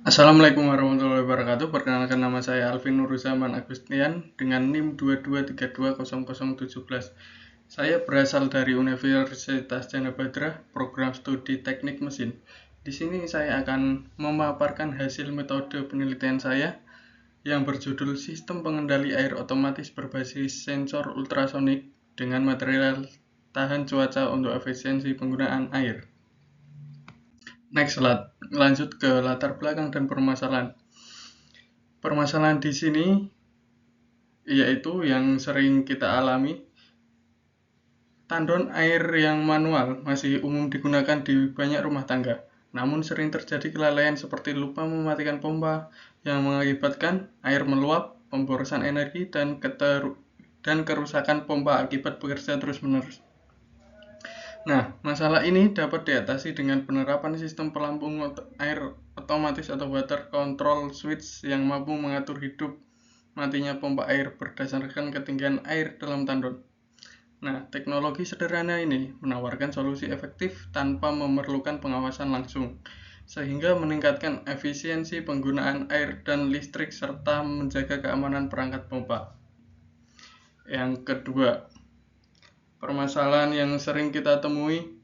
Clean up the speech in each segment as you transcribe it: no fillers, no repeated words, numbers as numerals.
Assalamualaikum warahmatullahi wabarakatuh. Perkenalkan nama saya Alvin Nuruzaman Agustian dengan NIM 22320017. Saya berasal dari Universitas Jana Badra, program studi Teknik Mesin. Di sini saya akan memaparkan hasil metode penelitian saya yang berjudul Sistem Pengendali Air Otomatis Berbasis Sensor Ultrasonik dengan Material Tahan Cuaca untuk Efisiensi Penggunaan Air. Next, lanjut ke latar belakang dan permasalahan. Permasalahan di sini yaitu yang sering kita alami, tandon air yang manual masih umum digunakan di banyak rumah tangga. Namun sering terjadi kelalaian seperti lupa mematikan pompa yang mengakibatkan air meluap, pemborosan energi, dan kerusakan pompa akibat bekerja terus-menerus. Nah, masalah ini dapat diatasi dengan penerapan sistem pelampung air otomatis atau water control switch yang mampu mengatur hidup matinya pompa air berdasarkan ketinggian air dalam tandon. Nah, teknologi sederhana ini menawarkan solusi efektif tanpa memerlukan pengawasan langsung, sehingga meningkatkan efisiensi penggunaan air dan listrik serta menjaga keamanan perangkat pompa. Yang kedua, permasalahan yang sering kita temui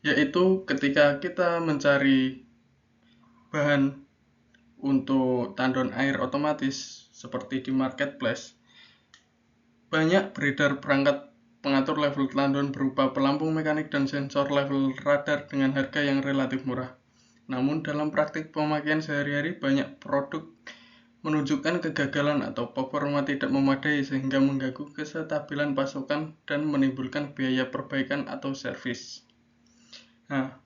yaitu ketika kita mencari bahan untuk tandon air otomatis seperti di marketplace, banyak beredar perangkat pengatur level tandon berupa pelampung mekanik dan sensor level radar dengan harga yang relatif murah. Namun dalam praktik pemakaian sehari-hari banyak produk menunjukkan kegagalan atau performa tidak memadai sehingga mengganggu kestabilan pasokan dan menimbulkan biaya perbaikan atau servis. Nah,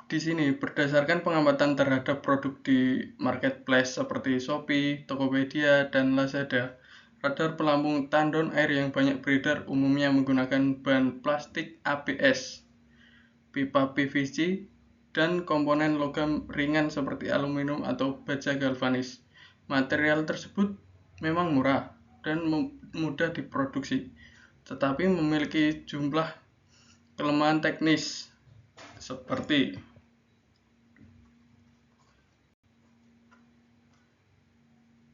di sini berdasarkan pengamatan terhadap produk di marketplace seperti Shopee, Tokopedia, dan Lazada, radar pelampung tandon air yang banyak beredar umumnya menggunakan bahan plastik ABS, pipa PVC, dan komponen logam ringan seperti aluminium atau baja galvanis. Material tersebut memang murah dan mudah diproduksi, tetapi memiliki jumlah kelemahan teknis seperti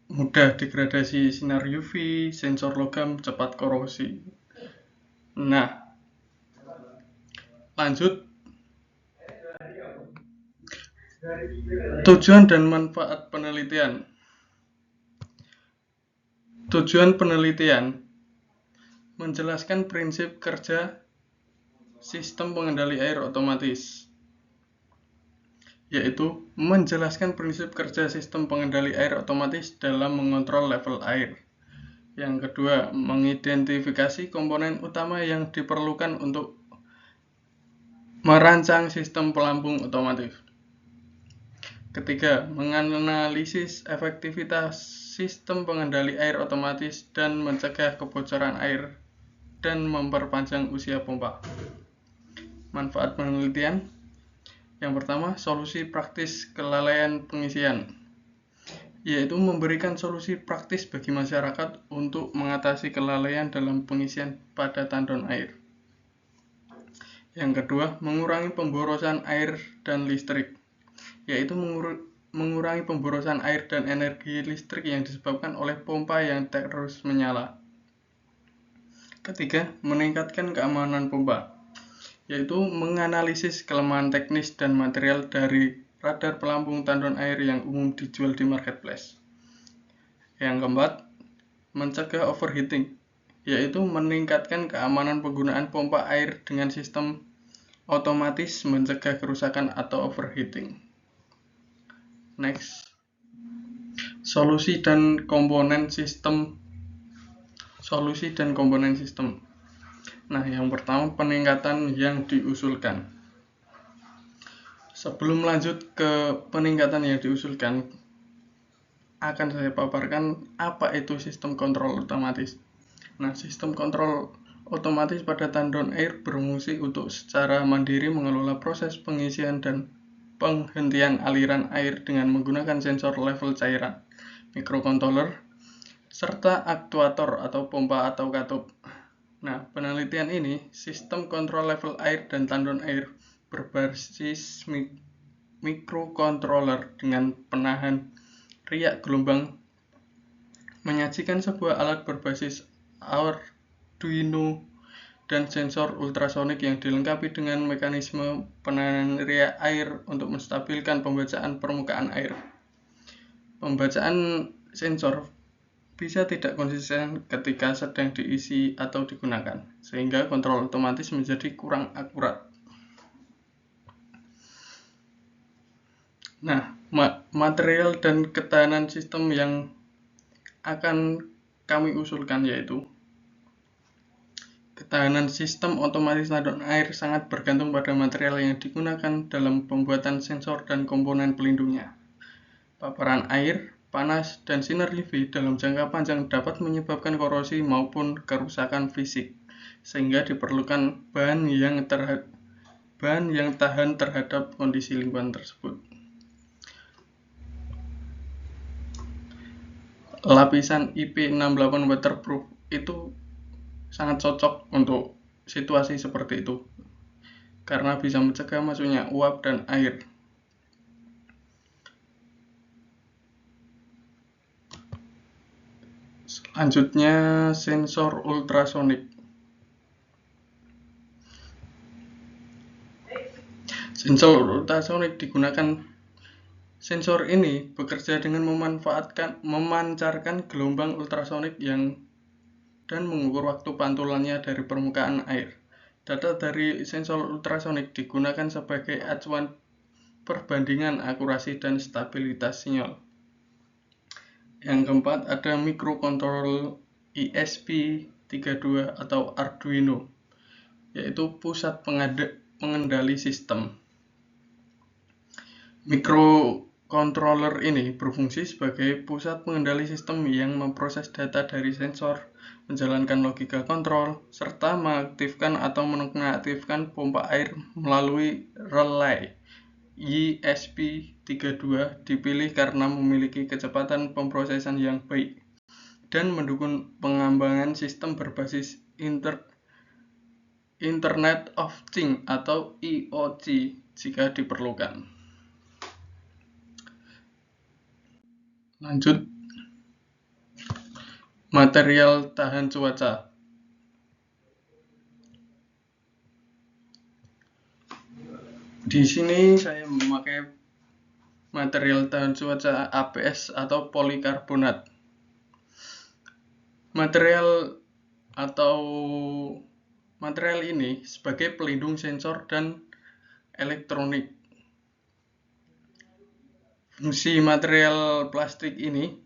mudah degradasi sinar UV, sensor logam cepat korosi. Nah, lanjut. Tujuan dan manfaat penelitian. Tujuan penelitian menjelaskan prinsip kerja sistem pengendali air otomatis, yaitu menjelaskan prinsip kerja sistem pengendali air otomatis dalam mengontrol level air. Yang kedua, mengidentifikasi komponen utama yang diperlukan untuk merancang sistem pelampung otomatis. Ketiga, menganalisis efektivitas sistem pengendali air otomatis dan mencegah kebocoran air dan memperpanjang usia pompa. Manfaat penelitian. Yang pertama, solusi praktis kelalaian pengisian, yaitu memberikan solusi praktis bagi masyarakat untuk mengatasi kelalaian dalam pengisian pada tandon air. Yang kedua, mengurangi pemborosan air dan listrik, yaitu mengurangi pemborosan air dan energi listrik yang disebabkan oleh pompa yang terus menyala. Ketiga, meningkatkan keamanan pompa, yaitu menganalisis kelemahan teknis dan material dari radar pelampung tandon air yang umum dijual di marketplace. Yang keempat, mencegah overheating, yaitu meningkatkan keamanan penggunaan pompa air dengan sistem otomatis mencegah kerusakan atau overheating. Next, solusi dan komponen sistem. Nah, yang pertama, peningkatan yang diusulkan. Sebelum lanjut ke peningkatan yang diusulkan, akan saya paparkan apa itu sistem kontrol otomatis. Nah, sistem kontrol otomatis pada tandon air berfungsi untuk secara mandiri mengelola proses pengisian dan penghentian aliran air dengan menggunakan sensor level cairan, microcontroller, serta aktuator atau pompa atau katup. Nah, penelitian ini, sistem kontrol level air dan tandon air berbasis microcontroller dengan penahan riak gelombang menyajikan sebuah alat berbasis Arduino dan sensor ultrasonik yang dilengkapi dengan mekanisme penahanan riak air untuk menstabilkan pembacaan permukaan air. Pembacaan sensor bisa tidak konsisten ketika sedang diisi atau digunakan, sehingga kontrol otomatis menjadi kurang akurat. Nah, material dan ketahanan sistem yang akan kami usulkan yaitu ketahanan sistem otomatis tandon air sangat bergantung pada material yang digunakan dalam pembuatan sensor dan komponen pelindungnya. Paparan air, panas, dan sinar UV dalam jangka panjang dapat menyebabkan korosi maupun kerusakan fisik, sehingga diperlukan bahan yang tahan terhadap kondisi lingkungan tersebut. Lapisan IP68 waterproof itu sangat cocok untuk situasi seperti itu karena bisa mencegah masuknya uap dan air. Selanjutnya, sensor ultrasonik. Sensor ultrasonik digunakan. Sensor ini bekerja dengan memancarkan gelombang ultrasonik dan mengukur waktu pantulannya dari permukaan air. Data dari sensor ultrasonik digunakan sebagai acuan perbandingan akurasi dan stabilitas sinyal. Yang keempat, ada microcontroller ESP32 atau Arduino, yaitu pusat pengendali sistem. Microcontroller ini berfungsi sebagai pusat pengendali sistem yang memproses data dari sensor, menjalankan logika kontrol, serta mengaktifkan atau menonaktifkan pompa air melalui relay. ESP32 dipilih karena memiliki kecepatan pemrosesan yang baik dan mendukung pengembangan sistem berbasis Internet of Things atau IoT jika diperlukan. Lanjut, material tahan cuaca. Di sini saya memakai material tahan cuaca ABS atau polikarbonat. Material ini sebagai pelindung sensor dan elektronik. Fungsi material plastik ini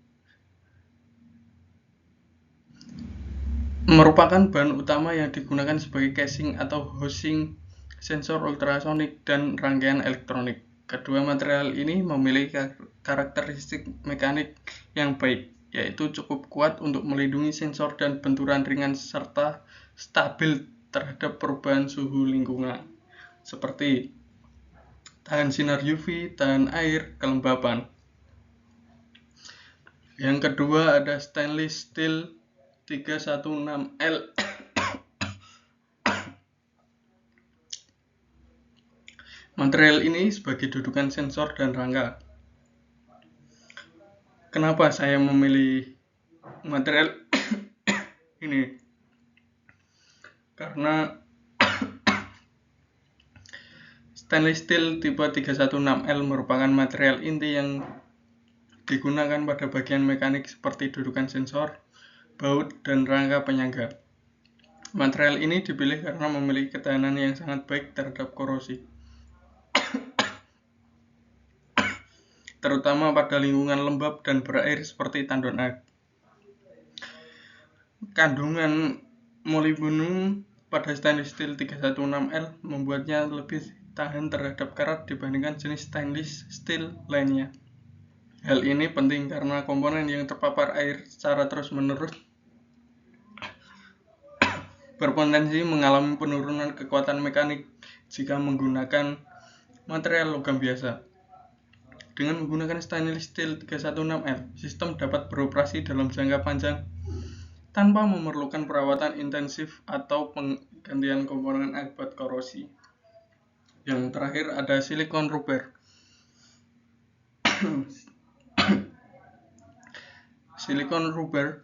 merupakan bahan utama yang digunakan sebagai casing atau housing sensor ultrasonik dan rangkaian elektronik. Kedua material ini memiliki karakteristik mekanik yang baik, yaitu cukup kuat untuk melindungi sensor dan benturan ringan serta stabil terhadap perubahan suhu lingkungan, seperti tahan sinar UV, tahan air, kelembapan. Yang kedua ada stainless steel 316L. Material ini sebagai dudukan sensor dan rangka. Kenapa saya memilih material ini? Karena stainless steel tipe 316L merupakan material inti yang digunakan pada bagian mekanik seperti dudukan sensor, baut, dan rangka penyangga. Material ini dipilih karena memiliki ketahanan yang sangat baik terhadap korosi, terutama pada lingkungan lembab dan berair seperti tandon air. Kandungan molybdenum pada stainless steel 316L membuatnya lebih tahan terhadap karat dibandingkan jenis stainless steel lainnya. Hal ini penting karena komponen yang terpapar air secara terus-menerus berpotensi mengalami penurunan kekuatan mekanik jika menggunakan material logam biasa. Dengan menggunakan stainless steel 316L, sistem dapat beroperasi dalam jangka panjang tanpa memerlukan perawatan intensif atau penggantian komponen akibat korosi. Yang terakhir ada silikon rubber. Silikon rubber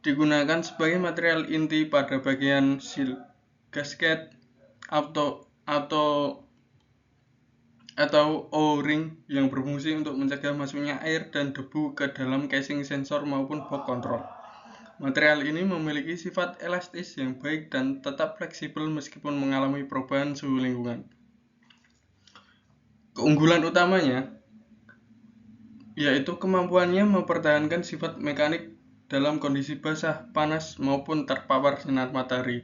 digunakan sebagai material inti pada bagian seal, gasket, atau O-ring yang berfungsi untuk mencegah masuknya air dan debu ke dalam casing sensor maupun box control. Material ini memiliki sifat elastis yang baik dan tetap fleksibel meskipun mengalami perubahan suhu lingkungan. Keunggulan utamanya yaitu kemampuannya mempertahankan sifat mekanik dalam kondisi basah, panas, maupun terpapar sinar matahari.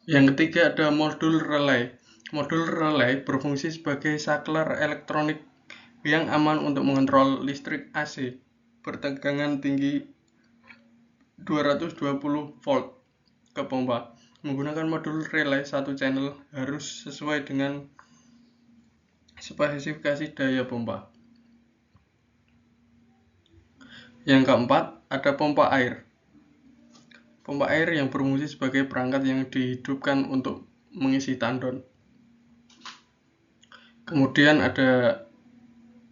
Yang ketiga ada modul relay. Modul relay berfungsi sebagai saklar elektronik yang aman untuk mengontrol listrik AC bertegangan tinggi 220 volt ke pompa. Menggunakan modul relay satu channel harus sesuai dengan spesifikasi daya pompa. Yang keempat ada pompa air. Pompa air yang berfungsi sebagai perangkat yang dihidupkan untuk mengisi tandon. Kemudian ada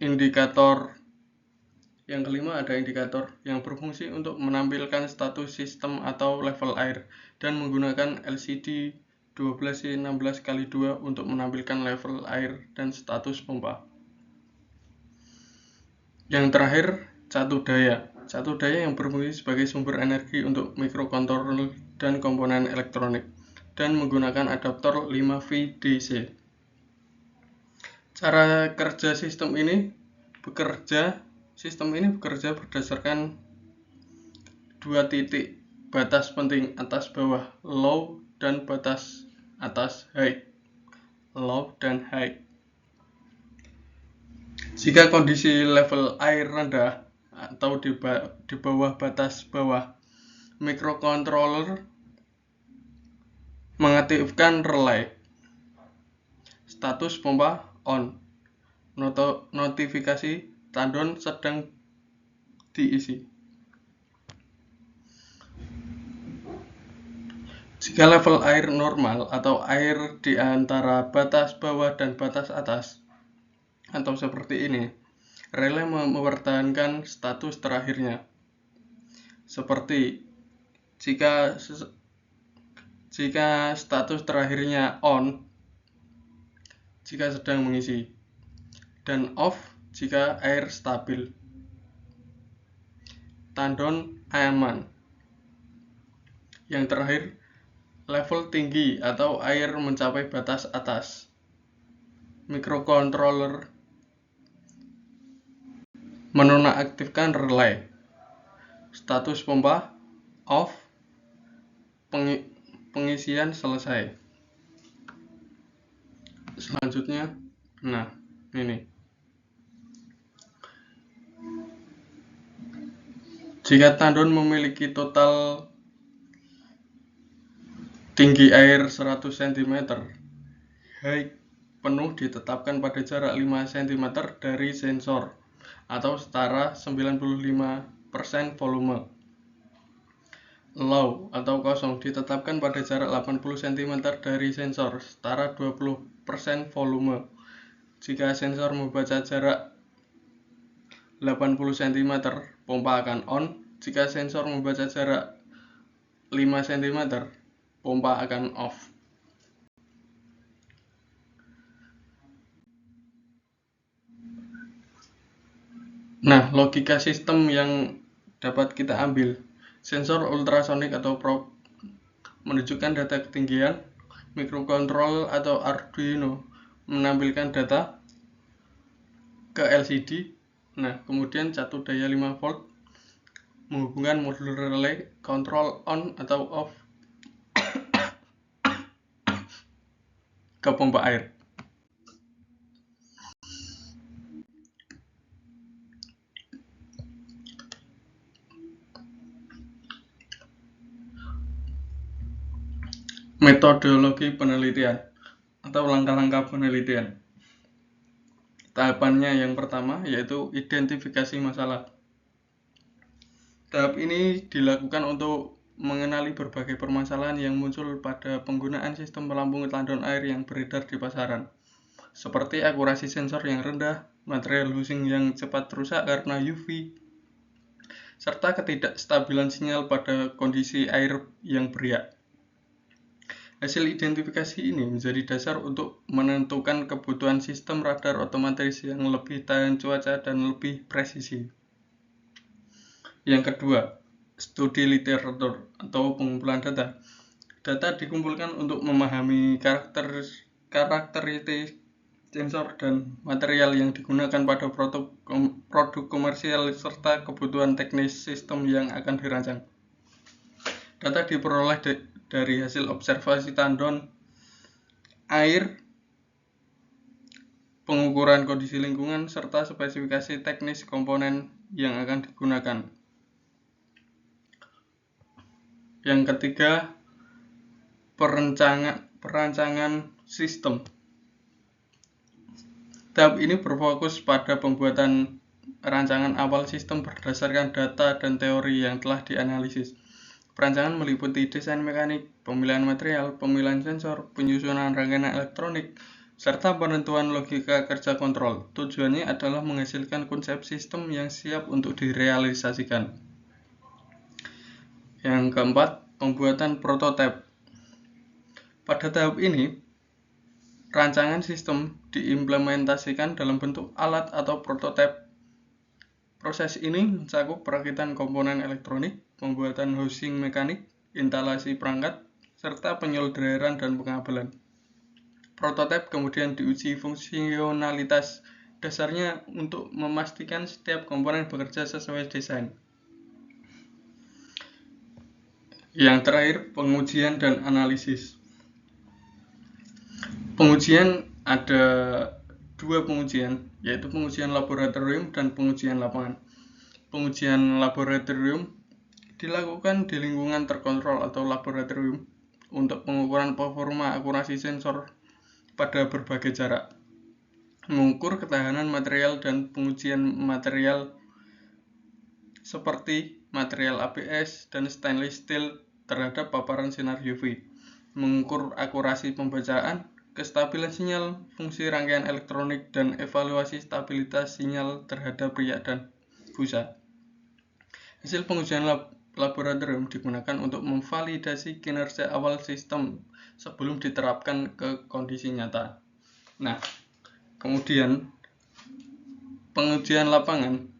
indikator. Yang kelima ada indikator yang berfungsi untuk menampilkan status sistem atau level air dan menggunakan LCD 12C16x2 untuk menampilkan level air dan status pompa. Yang terakhir, catu daya. Catu daya yang berfungsi sebagai sumber energi untuk mikrokontroler dan komponen elektronik dan menggunakan adaptor 5V DC. Cara kerja sistem ini bekerja berdasarkan dua titik batas penting atas bawah, low dan batas atas, high. Low dan high. Jika kondisi level air rendah atau di bawah batas bawah, mikrokontroler mengaktifkan relay. Status pompa on. Notifikasi tandon sedang diisi. Jika level air normal atau air di antara batas bawah dan batas atas, atau seperti ini, relay mempertahankan status terakhirnya. Seperti jika status terakhirnya on jika sedang mengisi, dan off jika air stabil. Tandon aman. Yang terakhir, level tinggi atau air mencapai batas atas. Mikrokontroler menonaktifkan relay. Status pompa off, pengisian selesai. Selanjutnya, nah ini. Jika tandon memiliki total tinggi air 100 cm, high penuh ditetapkan pada jarak 5 cm dari sensor atau setara 95% volume. Low atau kosong ditetapkan pada jarak 80 cm dari sensor setara 20% volume. Jika sensor membaca jarak 80 cm, pompa akan on. Jika sensor membaca jarak 5 cm, pompa akan off. Nah, logika sistem yang dapat kita ambil. Sensor ultrasonik atau probe menunjukkan data ketinggian. Mikrokontroler atau Arduino menampilkan data ke LCD. Nah, kemudian catu daya 5 volt menghubungkan modul relay kontrol on atau off ke pompa air. Metodologi penelitian atau langkah-langkah penelitian. Tahapannya yang pertama yaitu identifikasi masalah. Tahap ini dilakukan untuk mengenali berbagai permasalahan yang muncul pada penggunaan sistem pelampung tandon air yang beredar di pasaran, seperti akurasi sensor yang rendah, material housing yang cepat rusak karena UV, serta ketidakstabilan sinyal pada kondisi air yang beriak. Hasil identifikasi ini menjadi dasar untuk menentukan kebutuhan sistem radar otomatis yang lebih tahan cuaca dan lebih presisi. Yang kedua, studi literatur atau pengumpulan data. Data dikumpulkan untuk memahami karakteristik sensor dan material yang digunakan pada produk komersial serta kebutuhan teknis sistem yang akan dirancang. Data diperoleh dari hasil observasi tandon air, pengukuran kondisi lingkungan, serta spesifikasi teknis komponen yang akan digunakan. Yang ketiga, perancangan sistem. Tahap ini berfokus pada pembuatan rancangan awal sistem berdasarkan data dan teori yang telah dianalisis. Perancangan meliputi desain mekanik, pemilihan material, pemilihan sensor, penyusunan rangkaian elektronik, serta penentuan logika kerja kontrol. Tujuannya adalah menghasilkan konsep sistem yang siap untuk direalisasikan. Yang keempat, pembuatan prototipe. Pada tahap ini, rancangan sistem diimplementasikan dalam bentuk alat atau prototipe. Proses ini mencakup perakitan komponen elektronik, pembuatan housing mekanik, instalasi perangkat, serta penyolderan dan pengabelan. Prototipe kemudian diuji fungsionalitas dasarnya untuk memastikan setiap komponen bekerja sesuai desain. Yang terakhir, pengujian dan analisis. Pengujian ada dua pengujian, yaitu pengujian laboratorium dan pengujian lapangan. Pengujian laboratorium dilakukan di lingkungan terkontrol atau laboratorium untuk pengukuran performa akurasi sensor pada berbagai jarak, mengukur ketahanan material dan pengujian material seperti material ABS dan stainless steel terhadap paparan sinar UV, mengukur akurasi pembacaan, kestabilan sinyal, fungsi rangkaian elektronik, dan evaluasi stabilitas sinyal terhadap riak dan busa. Hasil pengujian laboratorium digunakan untuk memvalidasi kinerja awal sistem sebelum diterapkan ke kondisi nyata. Nah, kemudian pengujian lapangan.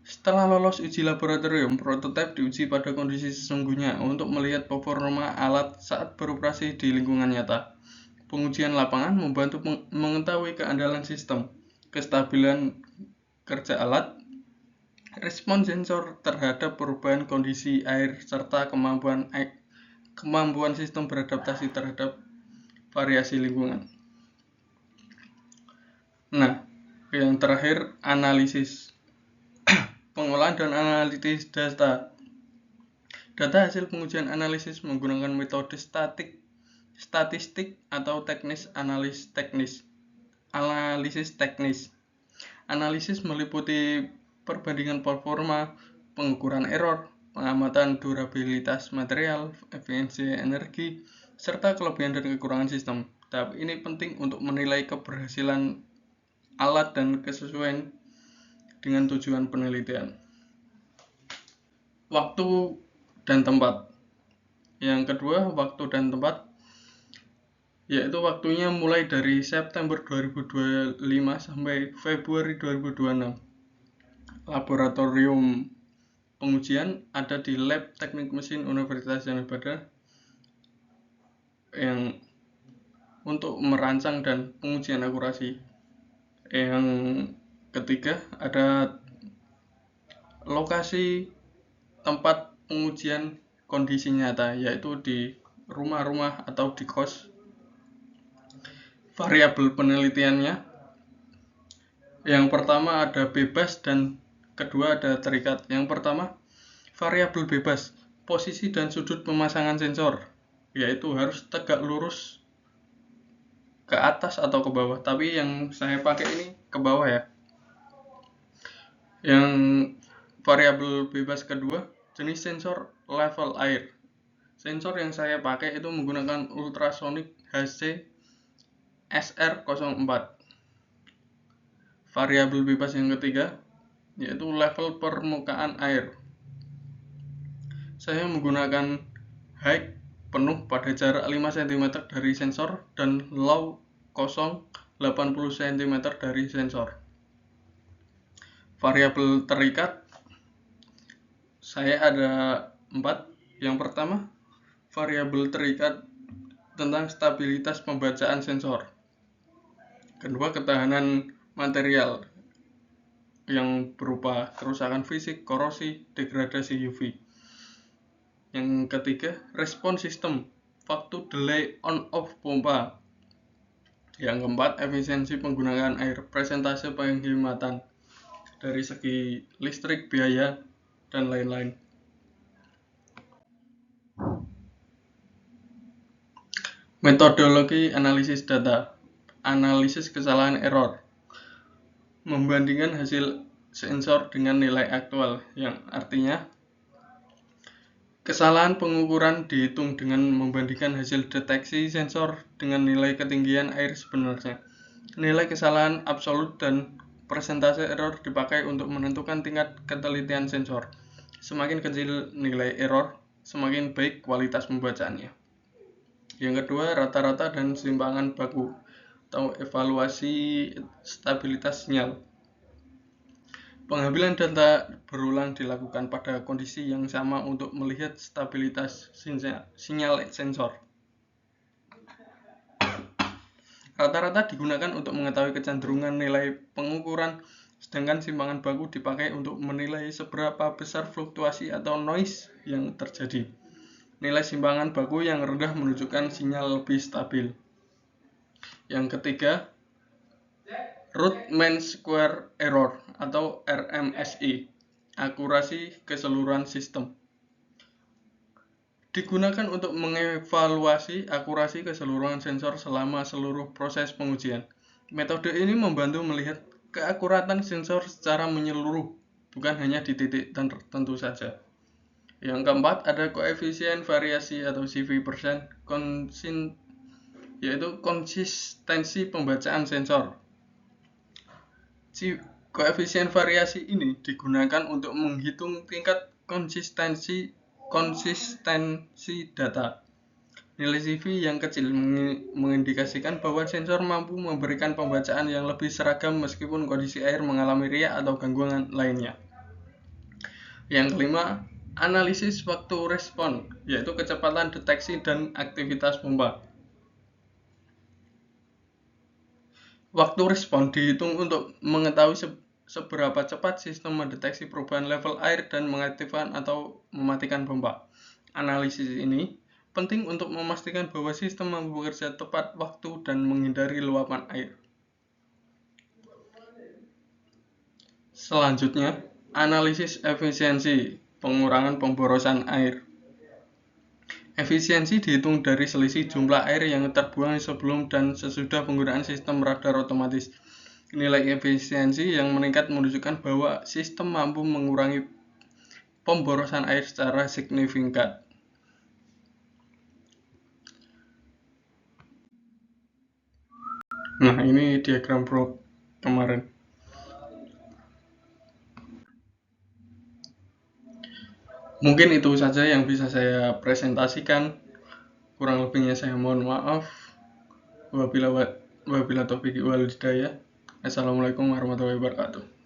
Setelah lolos uji laboratorium, prototipe diuji pada kondisi sesungguhnya untuk melihat performa alat saat beroperasi di lingkungan nyata. Pengujian lapangan membantu mengetahui keandalan sistem, kestabilan kerja alat, respon sensor terhadap perubahan kondisi air, serta kemampuan sistem beradaptasi terhadap variasi lingkungan. Nah, yang terakhir, analisis. Pengolahan dan analisis data. Data hasil pengujian analisis menggunakan metode statistik atau analisis teknis. Analisis meliputi perbandingan performa, pengukuran error, pengamatan durabilitas material, efisiensi energi, serta kelebihan dan kekurangan sistem. Tahap ini penting untuk menilai keberhasilan alat dan kesesuaian dengan tujuan penelitian. Waktu dan tempat. Yang kedua, waktu dan tempat, yaitu waktunya mulai dari September 2025 sampai Februari 2026. Laboratorium pengujian ada di Lab Teknik Mesin Universitas Danau yang untuk merancang dan pengujian akurasi. Yang ketiga, ada lokasi tempat pengujian kondisi nyata, yaitu di rumah-rumah atau di kos. Variabel penelitiannya, yang pertama ada bebas dan kedua ada terikat. Yang pertama, variabel bebas, posisi dan sudut pemasangan sensor, yaitu harus tegak lurus ke atas atau ke bawah, tapi yang saya pakai ini ke bawah ya. Yang variabel bebas kedua, jenis sensor level air. Sensor yang saya pakai itu menggunakan ultrasonic HC SR04. Variabel bebas yang ketiga yaitu level permukaan air. Saya menggunakan high penuh pada jarak 5 cm dari sensor dan low kosong 80 cm dari sensor. Variabel terikat saya ada 4. Yang pertama, variabel terikat tentang stabilitas pembacaan sensor. Kedua, ketahanan material yang berupa kerusakan fisik, korosi, degradasi UV. Yang ketiga, respon sistem, waktu delay on-off pompa. Yang keempat, efisiensi penggunaan air, presentase penghematan dari segi listrik, biaya, dan lain-lain. Metodologi analisis data, analisis kesalahan error, membandingkan hasil sensor dengan nilai aktual, yang artinya kesalahan pengukuran dihitung dengan membandingkan hasil deteksi sensor dengan nilai ketinggian air sebenarnya. Nilai kesalahan absolut dan persentase error dipakai untuk menentukan tingkat ketelitian sensor. Semakin kecil nilai error, semakin baik kualitas pembacaannya. Yang kedua, rata-rata dan simpangan baku atau evaluasi stabilitas sinyal. Pengambilan data berulang dilakukan pada kondisi yang sama untuk melihat stabilitas sinyal sensor. Rata-rata digunakan untuk mengetahui kecenderungan nilai pengukuran, sedangkan simpangan baku dipakai untuk menilai seberapa besar fluktuasi atau noise yang terjadi. Nilai simpangan baku yang rendah menunjukkan sinyal lebih stabil. Yang ketiga, root mean square error atau RMSE, akurasi keseluruhan sistem. Digunakan untuk mengevaluasi akurasi keseluruhan sensor selama seluruh proses pengujian. Metode ini membantu melihat keakuratan sensor secara menyeluruh, bukan hanya di titik tertentu saja. Yang keempat, ada koefisien variasi atau CV%, yaitu konsistensi pembacaan sensor. Koefisien variasi ini digunakan untuk menghitung tingkat konsistensi data. Nilai CV yang kecil mengindikasikan bahwa sensor mampu memberikan pembacaan yang lebih seragam meskipun kondisi air mengalami riak atau gangguan lainnya. Yang kelima, analisis waktu respon, yaitu kecepatan deteksi dan aktivitas pompa. Waktu respon dihitung untuk mengetahui seberapa cepat sistem mendeteksi perubahan level air dan mengaktifkan atau mematikan pompa. Analisis ini penting untuk memastikan bahwa sistem mampu bekerja tepat waktu dan menghindari luapan air. Selanjutnya, analisis efisiensi, pengurangan pemborosan air. Efisiensi dihitung dari selisih jumlah air yang terbuang sebelum dan sesudah penggunaan sistem radar otomatis. Nilai efisiensi yang meningkat menunjukkan bahwa sistem mampu mengurangi pemborosan air secara signifikan. Nah, ini diagram Brock kemarin. Mungkin itu saja yang bisa saya presentasikan. Kurang lebihnya saya mohon maaf. Wabila taufiq wal hidayah. Assalamualaikum warahmatullahi wabarakatuh.